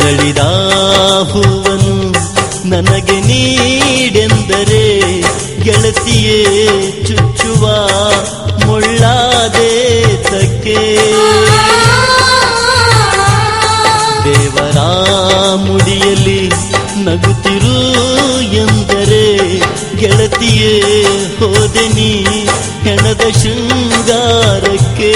ಅರಳಿದ ಹೂವನ್ನು ನನಗೆ ನೀಡೆಂದರೆ ಗೆಳತಿಯೇ ಚುಚ್ಚುವ ಮುಳ್ಳಾದೆ ತಕ್ಕೆ. ದೇವರ ಮುಡಿಯಲ್ಲಿ ನಗುತ್ತಿರು ಎಂದರೆ ಗೆಳತಿಯೇ ಹೋದೆ ನೀ ಹೆಣದ ಶೃಂಗಾರಕ್ಕೆ.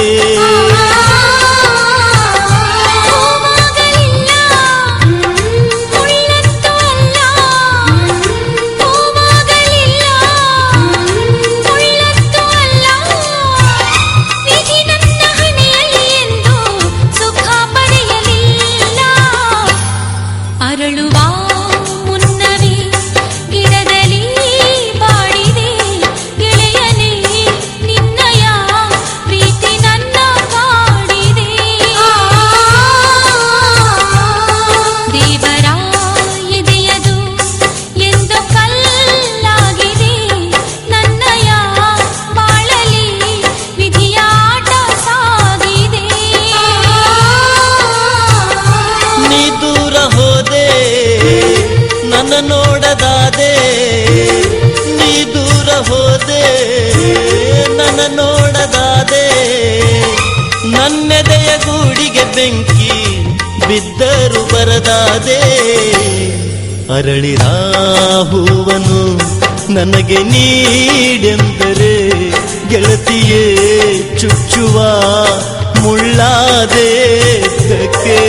ನೋಡದಾದೆ ನೀ ದೂರ ಹೋದೆ ನನ್ನ ನೋಡದಾದೆ, ನನ್ನೆದೆಯ ಗೂಡಿಗೆ ಬೆಂಕಿ ಬಿದ್ದರು ಬರದಾದೆ. ಅರಳಿದ ಹೂವನ್ನು ನನಗೆ ನೀಡೆಂದರೆ ಗೆಳತಿಯೇ ಚುಚ್ಚುವ ಮುಳ್ಳಾದೆ ತಕ್ಕೆ.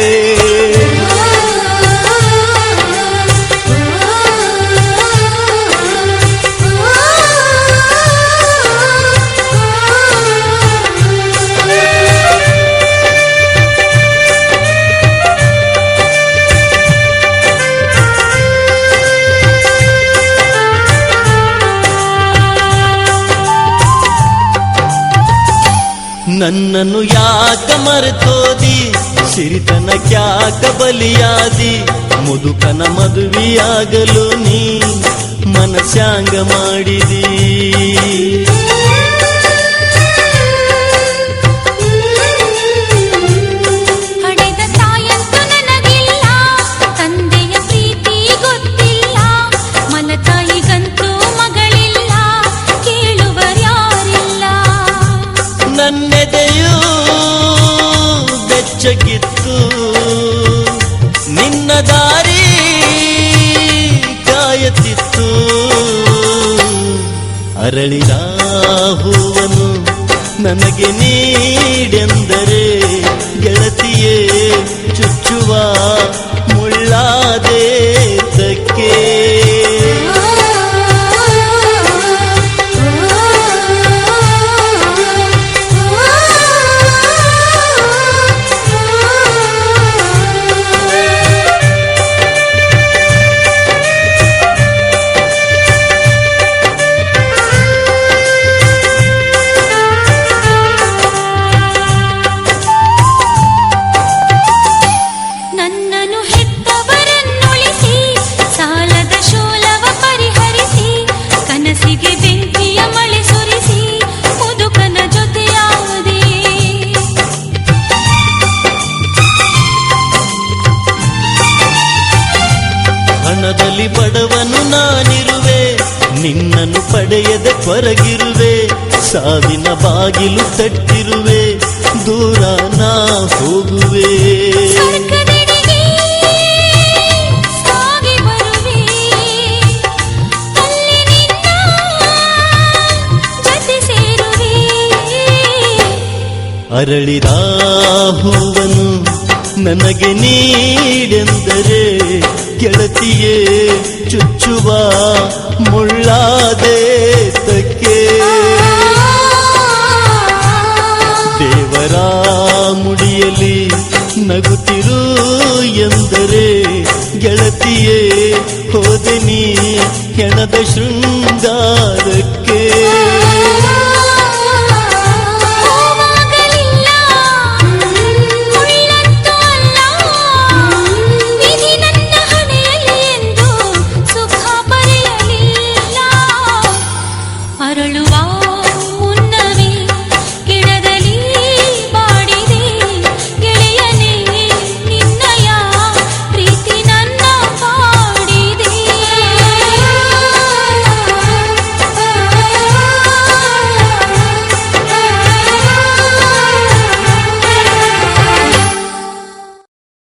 ನನ್ನನ್ನು ಯಾಕ ಮರೆತೋದಿ, ಸಿರಿತನಕ್ಯಾಕ ಬಲಿಯಾದಿ, ಮುದುಕನ ಮದುವೆಯಾಗಲು ನೀ ಮನಸ್ಯಾಂಗ ಮಾಡಿದಿ. ಹಡೆದ ತಾಯಂತೂ ನನಗಿಲ್ಲ, ತಂದೆಯ ಪ್ರೀತಿ ಗೊತ್ತಿಲ್ಲ, ಮಲತಾಯಿಗಂತೂ ಮಗಳಿಲ್ಲ, ಕೇಳುವರ್ಯಾರಿಲ್ಲ. ನನ್ನೆದೆಯೂ ಬೆಚ್ಚಗಿತ್ತು, ನಿನ್ನ ದಾರಿ ಕಾಯುತ್ತಿತ್ತು. ಅರಳಿದ ಹೂವನ್ನು ನನಗೆ ನೀಡೆಂದರೆ ಗೆಳತಿಯೇ ಚುಚ್ಚುವ ಮುಳ್ಳಾದೆ ತಕ್ಕೆ. ಹಣದಲ್ಲಿ ಬಡವನು ನಾನಿರುವೆ, ನಿನ್ನನ್ನು ಪಡೆಯದೆ ಹೊರಗಿರುವೆ, ಸಾವಿನ ಬಾಗಿಲು ತಟ್ಟಿರುವೆ, ದೂರ ನಾ ಹೋಗುವೆ. ಅರಳಿದ ಹೂವನ್ನು ನನಗೆ ನೀಡೆಂದರೆ ಗೆಳತಿಯೇ ಚುಚ್ಚುವ ಮುಳ್ಳಾದೆ ತಕ್ಕೆ. ದೇವರ ಮುಡಿಯಲ್ಲಿ ನಗುತ್ತಿರು ಎಂದರೆ ಗೆಳತಿಯೇ ಹೋದೆ ನೀ ಹೆಣದ ಶೃಂಗಾರಕ್ಕೆ.